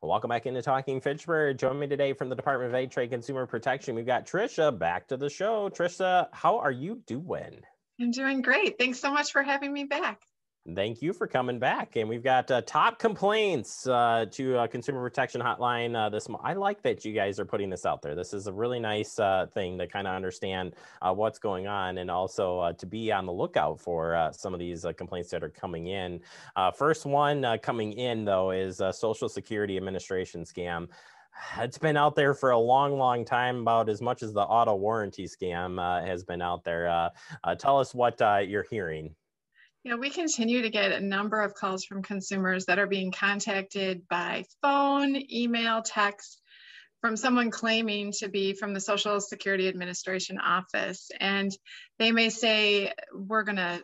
Welcome back into Talking Fitchburg. Join me today from the Department of Trade Consumer Protection. We've got Tricia back to the show. Tricia, how are you doing? I'm doing great. Thanks so much for having me back. Thank you for coming back. And we've got top complaints to Consumer Protection Hotline this month. I like that you guys are putting this out there. This is a really nice thing to kind of understand what's going on, and also to be on the lookout for some of these complaints that are coming in. First one coming in, though, is a Social Security Administration scam. It's been out there for a long time, about as much as the auto warranty scam has been out there. Tell us what you're hearing. Yeah, we continue to get a number of calls from consumers that are being contacted by phone, email, text from someone claiming to be from the Social Security Administration office. And they may say, we're going to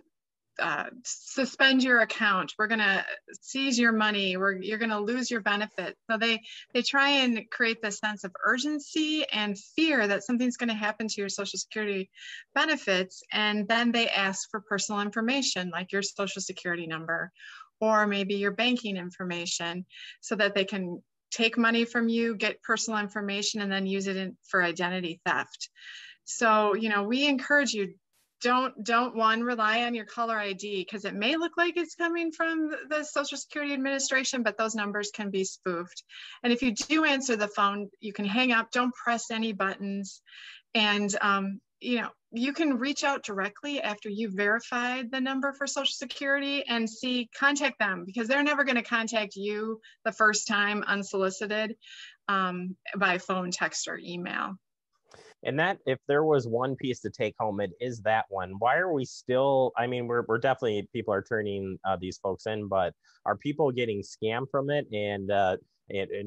suspend your account, we're going to seize your money, you're going to lose your benefit. So they try and create this sense of urgency and fear that something's going to happen to your Social Security benefits. And then they ask for personal information like your Social Security number or maybe your banking information so that they can take money from you, get personal information, and then use it for identity theft. So, we encourage you, don't rely on your caller ID, because it may look like it's coming from the Social Security Administration, but those numbers can be spoofed. And if you do answer the phone, you can hang up, don't press any buttons. And, you can reach out directly after you've verified the number for Social Security and contact them, because they're never going to contact you the first time unsolicited by phone, text, or email. And that, if there was one piece to take home, it is that one. Why are we still, we're definitely, people are turning these folks in, but are people getting scammed from it? And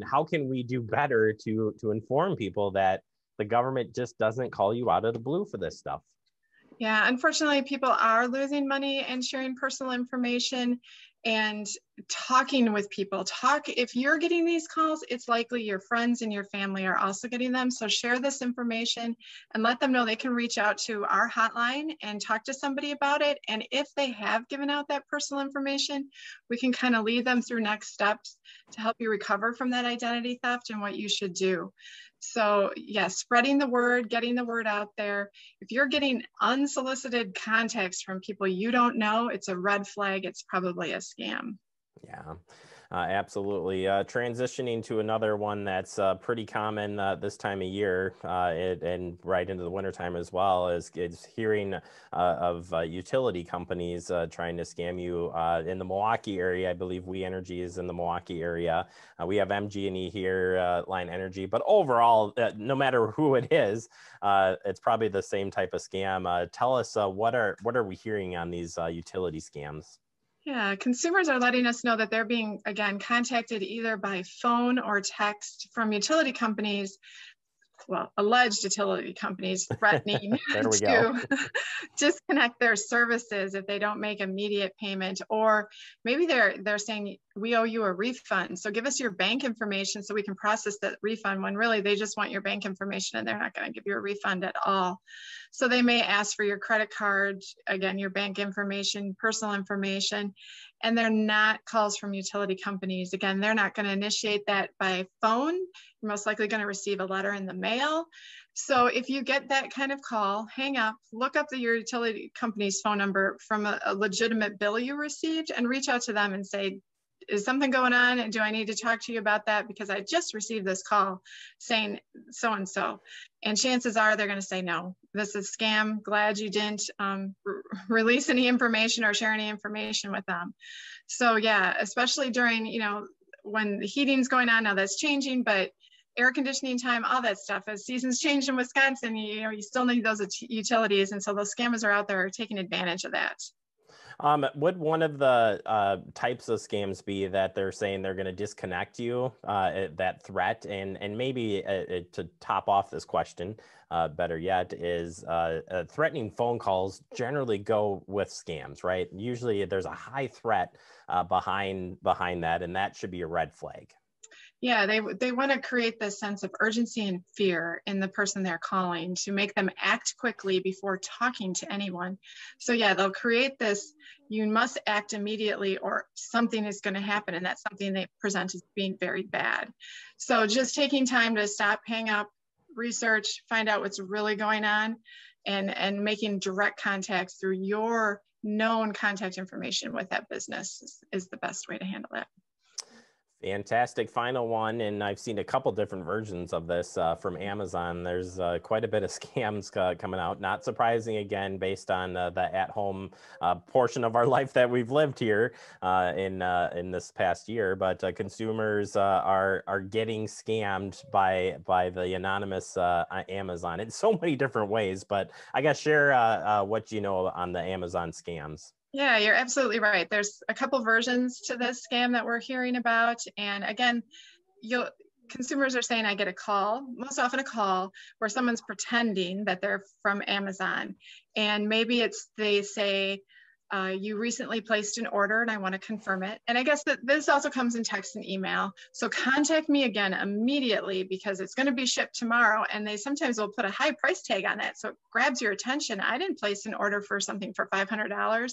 how can we do better to inform people that the government just doesn't call you out of the blue for this stuff? Yeah, unfortunately, people are losing money and sharing personal information and talking with people. If you're getting these calls, it's likely your friends and your family are also getting them. So share this information and let them know they can reach out to our hotline and talk to somebody about it. And if they have given out that personal information, we can kind of lead them through next steps to help you recover from that identity theft and what you should do. So yes, spreading the word, getting the word out there. If you're getting unsolicited contacts from people you don't know, it's a red flag. It's probably a scam. Yeah, absolutely. Transitioning to another one that's pretty common this time of year and right into the wintertime as well, is hearing of utility companies trying to scam you in the Milwaukee area. I believe We Energy is in the Milwaukee area. We have MG&E here, Line Energy, but overall, no matter who it is, it's probably the same type of scam. Tell us what are we hearing on these utility scams? Yeah, consumers are letting us know that they're being, again, contacted either by phone or text from utility companies, alleged utility companies, threatening to disconnect their services if they don't make immediate payment. Or maybe they're saying, we owe you a refund, so give us your bank information so we can process that refund, when really they just want your bank information and they're not going to give you a refund at all. So they may ask for your credit card, again, your bank information, personal information, and they're not calls from utility companies. Again, they're not going to initiate that by phone. You're most likely going to receive a letter in the mail. So if you get that kind of call, hang up, look up your utility company's phone number from a legitimate bill you received, and reach out to them and say, is something going on? And do I need to talk to you about that? Because I just received this call saying so-and-so. And chances are they're going to say, no, this is a scam. Glad you didn't release any information or share any information with them. So yeah, especially during, when the heating's going on, now that's changing, but air conditioning time, all that stuff, as seasons change in Wisconsin, you still need those utilities. And so those scammers are out there taking advantage of that. Would one of the types of scams be that they're saying they're going to disconnect you, that threat? And maybe to top off this question, better yet, is threatening phone calls generally go with scams, right? Usually there's a high threat behind that, and that should be a red flag. Yeah, they want to create this sense of urgency and fear in the person they're calling to make them act quickly before talking to anyone. So yeah, they'll create this, you must act immediately or something is going to happen, and that's something they present as being very bad. So just taking time to stop, hang up, research, find out what's really going on, and making direct contacts through your known contact information with that business is the best way to handle it. Fantastic. Final one, and I've seen a couple different versions of this from Amazon. There's quite a bit of scams coming out. Not surprising, again, based on the at-home portion of our life that we've lived here in this past year. But consumers are getting scammed by the anonymous Amazon in so many different ways. But I guess share what you know on the Amazon scams. Yeah, you're absolutely right. There's a couple versions to this scam that we're hearing about. And again, consumers are saying, I get a call, most often a call where someone's pretending that they're from Amazon. And maybe they say, you recently placed an order and I want to confirm it. And I guess that this also comes in text and email. So contact me again immediately because it's going to be shipped tomorrow. And they sometimes will put a high price tag on it. So it grabs your attention. I didn't place an order for something for $500.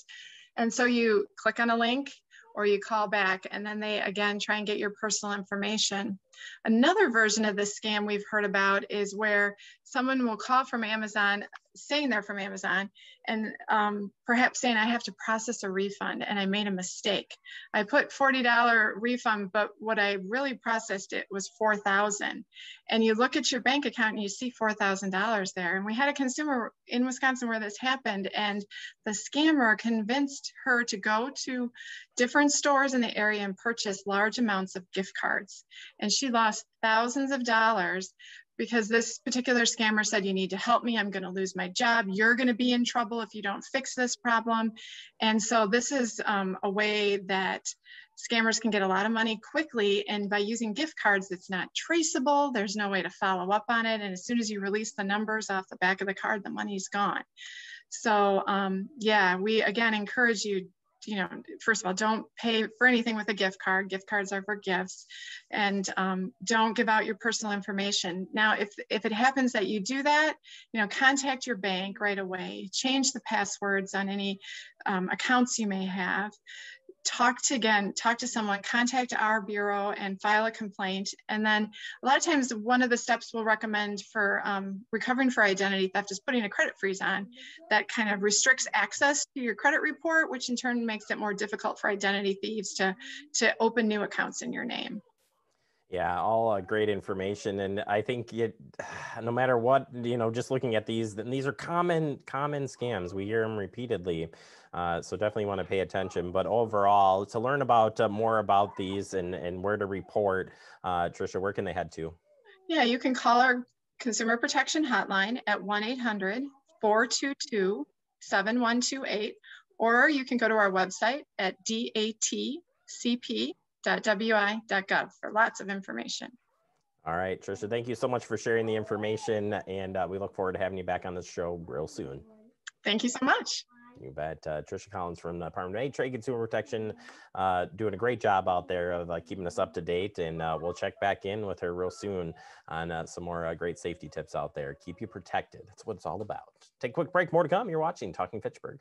And so you click on a link or you call back, and then they again try and get your personal information. Another version of this scam we've heard about is where someone will call from Amazon saying they're from Amazon and perhaps saying I have to process a refund and I made a mistake. I put $40 refund, but what I really processed it was $4,000. And you look at your bank account and you see $4,000 there. And we had a consumer in Wisconsin where this happened, and the scammer convinced her to go to different stores in the area and purchase large amounts of gift cards. And she lost thousands of dollars because this particular scammer said, you need to help me. I'm going to lose my job. You're going to be in trouble if you don't fix this problem. And so this is a way that scammers can get a lot of money quickly. And by using gift cards, it's not traceable. There's no way to follow up on it. And as soon as you release the numbers off the back of the card, the money's gone. So yeah, we again encourage you, first of all, don't pay for anything with a gift card. Gift cards are for gifts. And don't give out your personal information. Now, if it happens that you do that, contact your bank right away. Change the passwords on any accounts you may have. Talk to someone, contact our bureau and file a complaint. And then a lot of times one of the steps we'll recommend for recovering for identity theft is putting a credit freeze on that kind of restricts access to your credit report, which in turn makes it more difficult for identity thieves to open new accounts in your name. Yeah, all great information. And I think no matter what, just looking at these are common scams. We hear them repeatedly. So definitely want to pay attention. But overall, to learn about more about these and where to report, Tricia, where can they head to? Yeah, you can call our Consumer Protection Hotline at 1-800-422-7128, or you can go to our website at DATCP.wi.gov for lots of information. All right, Tricia, thank you so much for sharing the information, and we look forward to having you back on this show real soon. Thank you so much. You bet. Tricia Collins from the Department of Trade Consumer Protection, doing a great job out there of keeping us up to date, and we'll check back in with her real soon on some more great safety tips out there. Keep you protected. That's what it's all about. Take a quick break. More to come. You're watching Talking Fitchburg.